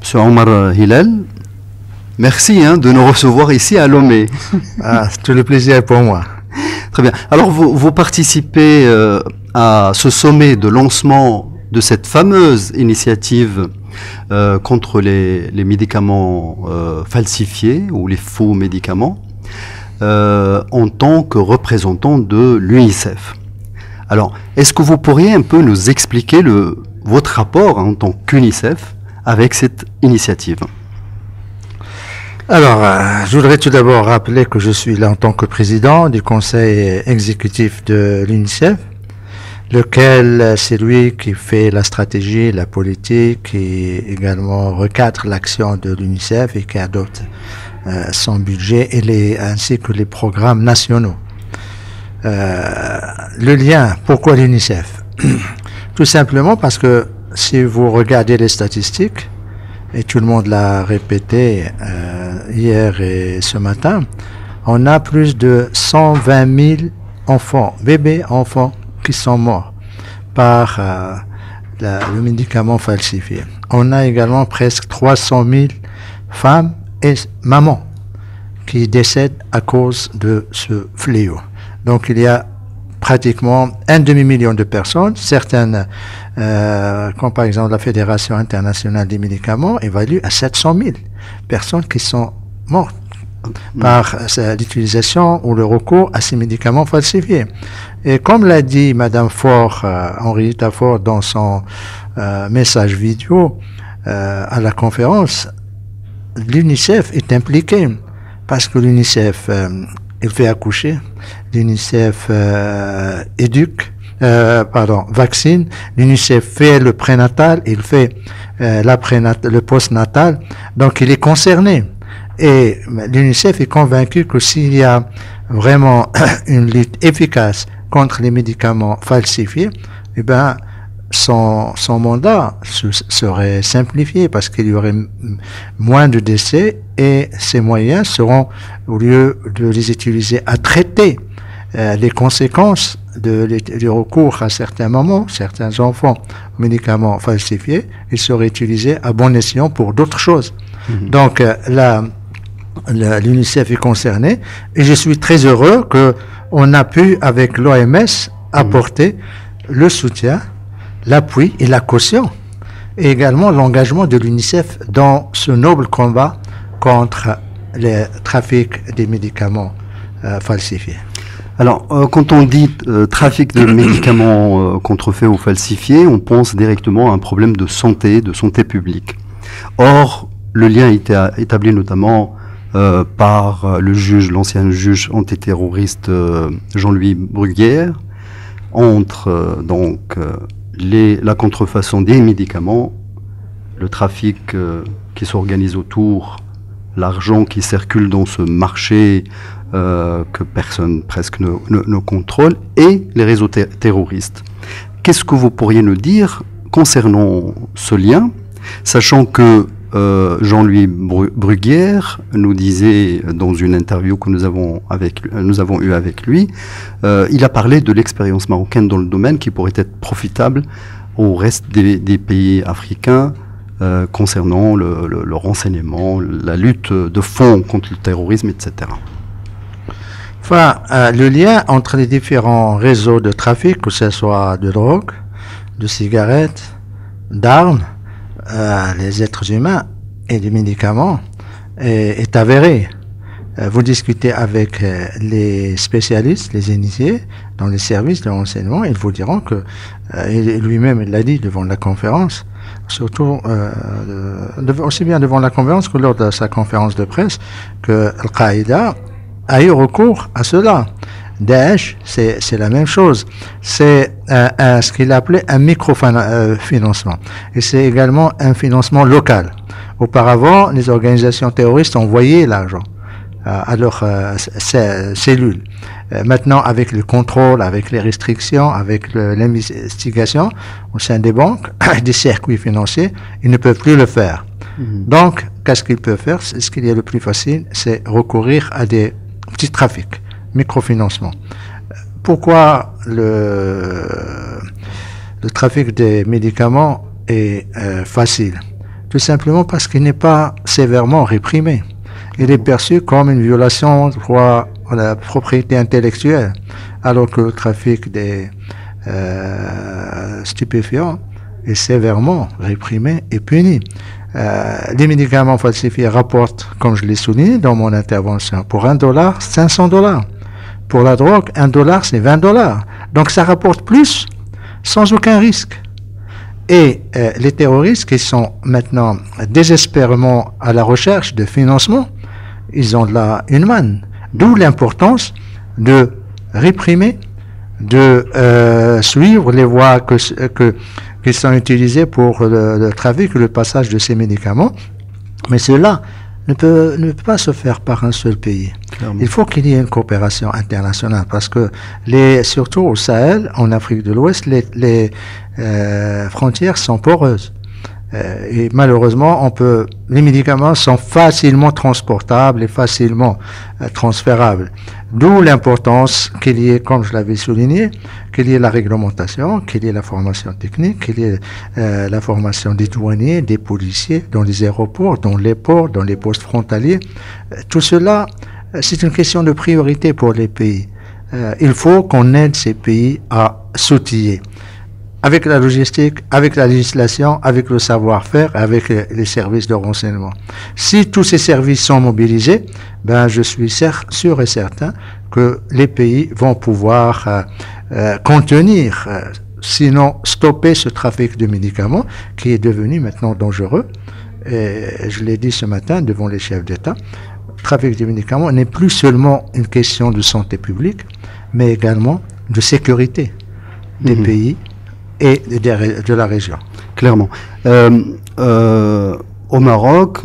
Monsieur Omar Hilal, merci de nous recevoir ici à Lomé. Tout le plaisir est pour moi. Très bien. Alors vous participez à ce sommet de lancement de cette fameuse initiative contre les médicaments falsifiés ou les faux médicaments en tant que représentant de l'UNICEF. Alors, est-ce que vous pourriez un peu nous expliquer votre rapport en tant qu'UNICEF avec cette initiative? Alors, je voudrais tout d'abord rappeler que je suis là en tant que président du conseil exécutif de l'UNICEF, lequel c'est lui qui fait la stratégie, la politique, qui également recadre l'action de l'UNICEF et qui adopte son budget et ainsi que les programmes nationaux. Le lien, pourquoi l'UNICEF? Tout simplement parce que si vous regardez les statistiques, et tout le monde l'a répété hier et ce matin, on a plus de 120 000 enfants, bébés enfants, qui sont morts par le médicament falsifié. On a également presque 300 000 femmes et mamans qui décèdent à cause de ce fléau. Donc il y a pratiquement un demi-million de personnes, certaines, comme par exemple la Fédération internationale des médicaments, évalue à 700 000 personnes qui sont mortes par l'utilisation ou le recours à ces médicaments falsifiés. Et comme l'a dit Madame Faure, Henrietta Fore, dans son message vidéo à la conférence, l'UNICEF est impliqué parce que l'UNICEF il fait accoucher, l'UNICEF vaccine, l'UNICEF fait le prénatal, il fait le postnatal, donc il est concerné. Et l'UNICEF est convaincu que s'il y a vraiment une lutte efficace contre les médicaments falsifiés, eh ben, son mandat serait simplifié parce qu'il y aurait moins de décès et ces moyens seront, au lieu de les utiliser à traiter les conséquences du recours à certains moments, certains enfants aux médicaments falsifiés, ils seraient utilisés à bon escient pour d'autres choses. Donc l'UNICEF est concerné et je suis très heureux qu'on a pu, avec l'OMS, apporter le soutien, l'appui et la caution, et également l'engagement de l'UNICEF dans ce noble combat contre le trafic des médicaments falsifiés. Alors, quand on dit trafic de médicaments contrefaits ou falsifiés, on pense directement à un problème de santé publique. Or, le lien a été établi notamment par l'ancien juge antiterroriste Jean-Louis Bruguière, entre la contrefaçon des médicaments, le trafic qui s'organise autour, l'argent qui circule dans ce marché que personne presque ne contrôle, et les réseaux terroristes. Qu'est-ce que vous pourriez nous dire concernant ce lien, sachant que Jean-Louis Bruguière nous disait dans une interview que nous avons eue avec lui, il a parlé de l'expérience marocaine dans le domaine qui pourrait être profitable au reste des pays africains concernant le renseignement, la lutte de fond contre le terrorisme, etc. Enfin, le lien entre les différents réseaux de trafic, que ce soit de drogue, de cigarettes, d'armes, les êtres humains et des médicaments est avéré. Vous discutez avec les spécialistes, les initiés dans les services de renseignement, ils vous diront que, et lui-même il l'a dit devant la conférence, surtout aussi bien devant la conférence que lors de sa conférence de presse, que Al-Qaïda a eu recours à cela. Daesh, c'est la même chose. C'est ce qu'il appelait un microfinancement. Et c'est également un financement local. Auparavant, les organisations terroristes envoyaient l'argent à leurs cellules. Maintenant, avec le contrôle, avec les restrictions, avec l'investigation au sein des banques, des circuits financiers, ils ne peuvent plus le faire. Donc, qu'est-ce qu'ils peuvent faire? Ce qu'il y a le plus facile, c'est recourir à des petits trafics, microfinancement. Pourquoi le trafic des médicaments est facile? tout simplement parce qu'il n'est pas sévèrement réprimé. Il est perçu comme une violation de la propriété intellectuelle, alors que le trafic des stupéfiants est sévèrement réprimé et puni. Les médicaments falsifiés rapportent, comme je l'ai souligné dans mon intervention, pour $1, $500. Pour la drogue, $1, c'est $20. Donc ça rapporte plus, sans aucun risque. Et les terroristes qui sont maintenant désespérément à la recherche de financement, ils ont là une manne. D'où l'importance de réprimer, de suivre les voies qui sont utilisées pour le trafic et le passage de ces médicaments. Mais cela ne peut pas se faire par un seul pays. Clairement. Il faut qu'il y ait une coopération internationale parce que surtout au Sahel, en Afrique de l'Ouest, les frontières sont poreuses. Et malheureusement, les médicaments sont facilement transportables et facilement transférables. D'où l'importance qu'il y ait, comme je l'avais souligné, qu'il y ait la réglementation, qu'il y ait la formation technique, qu'il y ait la formation des douaniers, des policiers, dans les aéroports, dans les ports, dans les postes frontaliers. Tout cela, c'est une question de priorité pour les pays. Il faut qu'on aide ces pays à s'outiller. Avec la logistique, avec la législation, avec le savoir-faire, avec les services de renseignement. Si tous ces services sont mobilisés, je suis sûr et certain que les pays vont pouvoir contenir, sinon stopper ce trafic de médicaments qui est devenu maintenant dangereux. Et je l'ai dit ce matin devant les chefs d'État, le trafic de médicaments n'est plus seulement une question de santé publique, mais également de sécurité des pays et de la région. Clairement. Au Maroc,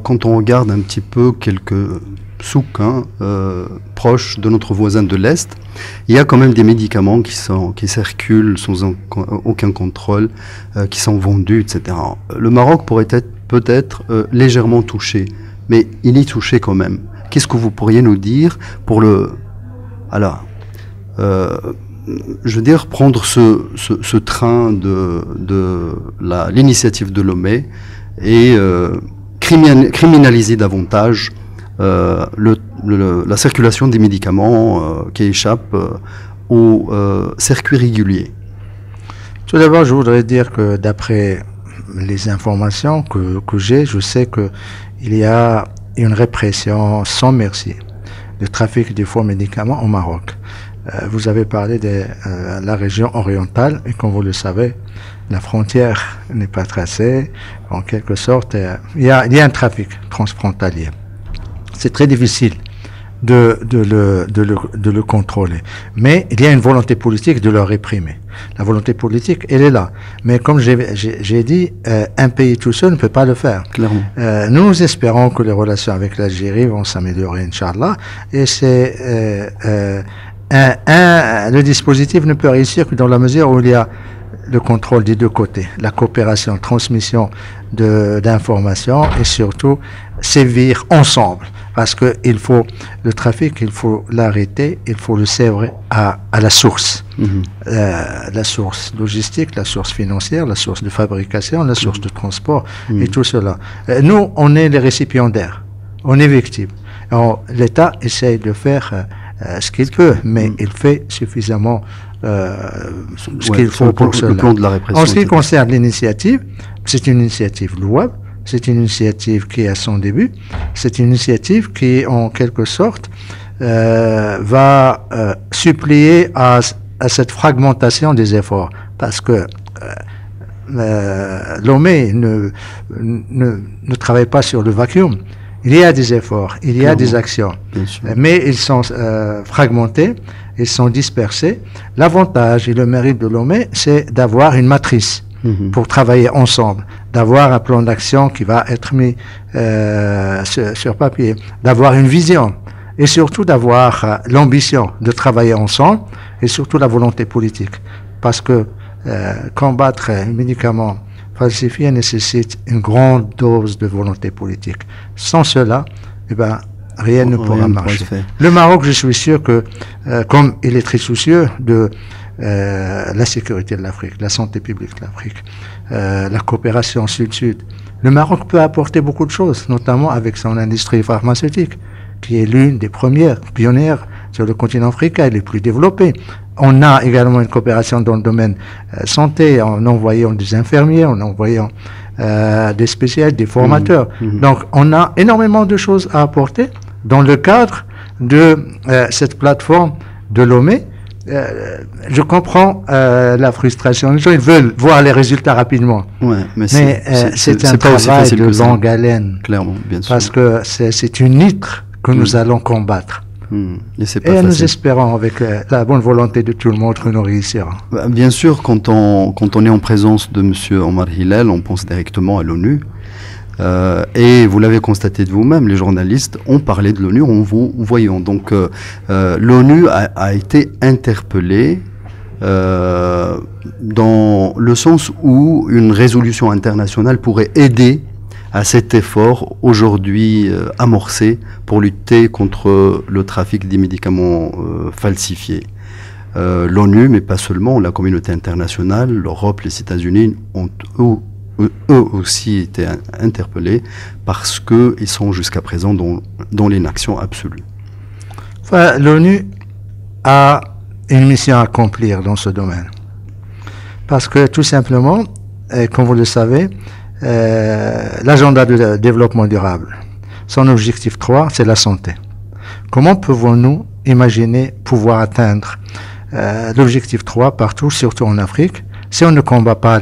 quand on regarde un petit peu quelques souks proches de notre voisin de l'Est, il y a quand même des médicaments qui circulent sans aucun contrôle, qui sont vendus, etc. Le Maroc pourrait être peut-être légèrement touché, mais il est touché quand même. Qu'est-ce que vous pourriez nous dire pour je veux dire, prendre ce train de l'initiative de Lomé et criminaliser davantage la circulation des médicaments qui échappent au circuit régulier. Tout d'abord, je voudrais dire que d'après les informations que j'ai, je sais qu'il y a une répression sans merci du trafic de faux médicaments au Maroc. Vous avez parlé de la région orientale et comme vous le savez, la frontière n'est pas tracée. En quelque sorte, il y a un trafic transfrontalier. C'est très difficile de le contrôler. Mais il y a une volonté politique de le réprimer. La volonté politique, elle est là. Mais comme j'ai dit, un pays tout seul ne peut pas le faire. Clairement. Nous espérons que les relations avec l'Algérie vont s'améliorer, Inch'Allah. Et c'est... le dispositif ne peut réussir que dans la mesure où il y a le contrôle des deux côtés, la coopération, transmission d'informations et surtout sévir ensemble. Parce que le trafic, il faut l'arrêter, il faut le sévrer à la source. La source logistique, la source financière, la source de fabrication, la source de transport et tout cela. Nous, on est les récipiendaires, on est victimes. L'État essaye de faire ce qu'il peut, mais il fait suffisamment ce qu'il faut pour cela. Le plan de la répression. En ce qui concerne l'initiative, c'est une initiative louable, c'est une initiative qui est à son début, c'est une initiative qui, en quelque sorte, va suppléer à cette fragmentation des efforts, parce que Lomé ne travaille pas sur le vacuum. Il y a des efforts, il y a des actions, mais ils sont fragmentés, ils sont dispersés. L'avantage et le mérite de Lomé, c'est d'avoir une matrice pour travailler ensemble, d'avoir un plan d'action qui va être mis sur papier, d'avoir une vision et surtout d'avoir l'ambition de travailler ensemble et surtout la volonté politique. Parce que combattre les médicaments falsifié nécessite une grande dose de volonté politique. Sans cela, rien ne pourra marcher. Le Maroc, je suis sûr que, comme il est très soucieux de la sécurité de l'Afrique, la santé publique de l'Afrique, la coopération sud-sud. Le Maroc peut apporter beaucoup de choses, notamment avec son industrie pharmaceutique, qui est l'une des premières pionnières sur le continent africain, les plus développées. On a également une coopération dans le domaine santé, en envoyant des infirmiers, en envoyant des spécialistes, des formateurs. Donc, on a énormément de choses à apporter dans le cadre de cette plateforme de Lomé. Je comprends la frustration. Les gens, ils veulent voir les résultats rapidement. Ouais, mais c'est un travail de longue haleine. Clairement, bien sûr. Parce que c'est une nitre que nous allons combattre. Et nous espérons, avec la bonne volonté de tout le monde, que nous réussirons. Bien sûr, quand on est en présence de M. Omar Hillel, on pense directement à l'ONU. Et vous l'avez constaté de vous-même, les journalistes ont parlé de l'ONU en vous voyant. Donc l'ONU a été interpellée dans le sens où une résolution internationale pourrait aider à cet effort aujourd'hui amorcé pour lutter contre le trafic des médicaments falsifiés. L'ONU, mais pas seulement, la communauté internationale, l'Europe, les États-Unis ont eux aussi été interpellés parce qu'ils sont jusqu'à présent dans l'inaction absolue. Enfin, l'ONU a une mission à accomplir dans ce domaine. Parce que tout simplement, comme vous le savez, l'agenda de développement durable, son objectif 3, c'est la santé. Comment pouvons-nous imaginer pouvoir atteindre l'objectif 3 partout, surtout en Afrique, si on ne combat pas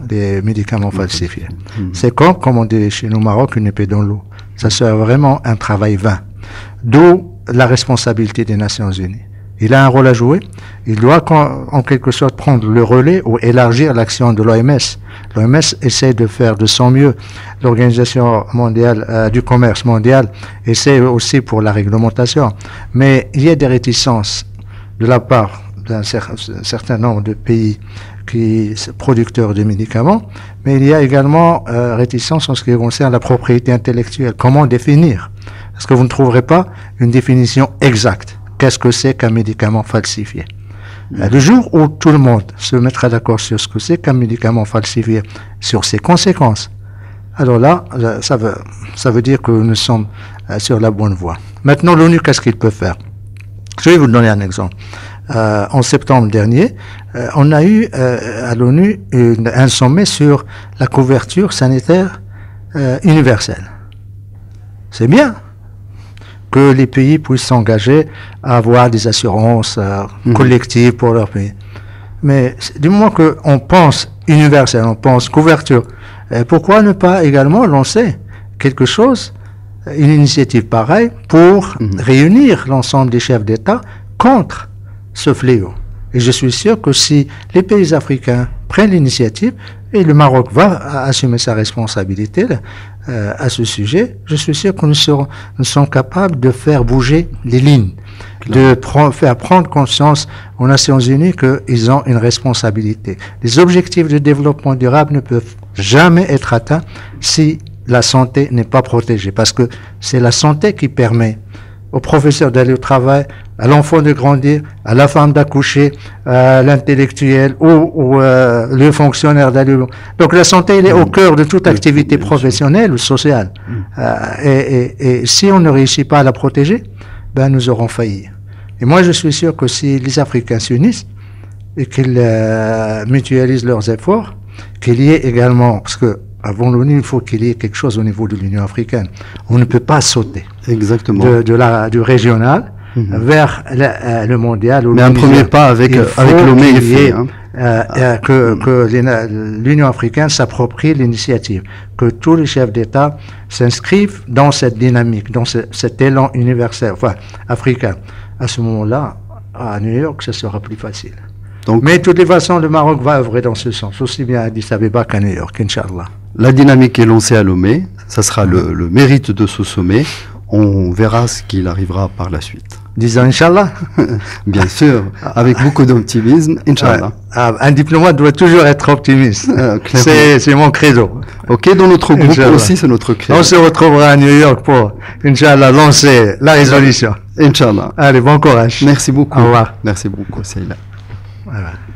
les médicaments falsifiés? C'est comme on dit chez nous au Maroc, une épée dans l'eau. Ça serait vraiment un travail vain. D'où la responsabilité des Nations Unies. Il a un rôle à jouer. Il doit en quelque sorte prendre le relais ou élargir l'action de l'OMS. L'OMS essaie de faire de son mieux. L'Organisation mondiale du commerce mondial essaie aussi pour la réglementation. Mais il y a des réticences de la part d'un certain nombre de pays producteurs de médicaments, mais il y a également réticence en ce qui concerne la propriété intellectuelle. Comment définir? Parce que vous ne trouverez pas une définition exacte. Qu'est-ce que c'est qu'un médicament falsifié? Le jour où tout le monde se mettra d'accord sur ce que c'est qu'un médicament falsifié, sur ses conséquences, alors là, ça veut dire que nous sommes sur la bonne voie. Maintenant, l'ONU, qu'est-ce qu'il peut faire? Je vais vous donner un exemple. En septembre dernier, on a eu à l'ONU un sommet sur la couverture sanitaire universelle. C'est bien que les pays puissent s'engager à avoir des assurances collectives pour leur pays. Mais du moment qu'on pense universel, on pense couverture, pourquoi ne pas également lancer quelque chose, une initiative pareille, pour réunir l'ensemble des chefs d'État contre ce fléau? Et je suis sûr que si les pays africains prennent l'initiative, et le Maroc va assumer sa responsabilité à ce sujet, je suis sûr que nous sommes capables de faire bouger les lignes, de faire prendre conscience aux Nations Unies qu'ils ont une responsabilité. Les objectifs de développement durable ne peuvent jamais être atteints si la santé n'est pas protégée, parce que c'est la santé qui permet au professeur d'aller au travail, à l'enfant de grandir, à la femme d'accoucher, à l'intellectuel ou le fonctionnaire d'aller. Donc la santé, elle est au cœur de toute activité professionnelle ou sociale. Et si on ne réussit pas à la protéger, ben nous aurons failli. Et moi, je suis sûr que si les Africains s'unissent et qu'ils mutualisent leurs efforts, qu'il y ait également, parce que avant l'ONU, il faut qu'il y ait quelque chose au niveau de l'Union africaine. On ne peut pas sauter du régional vers le mondial. Mais un premier pas avec l'OME est fait. Que l'Union africaine s'approprie l'initiative, que tous les chefs d'État s'inscrivent dans cette dynamique, dans cet élan universel, enfin africain. À ce moment-là, à New York, ce sera plus facile. Donc, mais de toutes les façons, le Maroc va œuvrer dans ce sens, aussi bien à Addis Abeba qu'à New York, Inch'Allah. La dynamique est lancée à Lomé, ça sera le mérite de ce sommet. On verra ce qu'il arrivera par la suite. Disons Inch'Allah. Bien sûr, avec beaucoup d'optimisme, Inch'Allah. Un diplomate doit toujours être optimiste. C'est mon credo. Ok, dans notre groupe aussi, c'est notre credo. On se retrouvera à New York pour, Inch'Allah, lancer la résolution. Inch'Allah. Allez, bon courage. Merci beaucoup. Au revoir. Merci beaucoup, Seila. Ouais, ouais.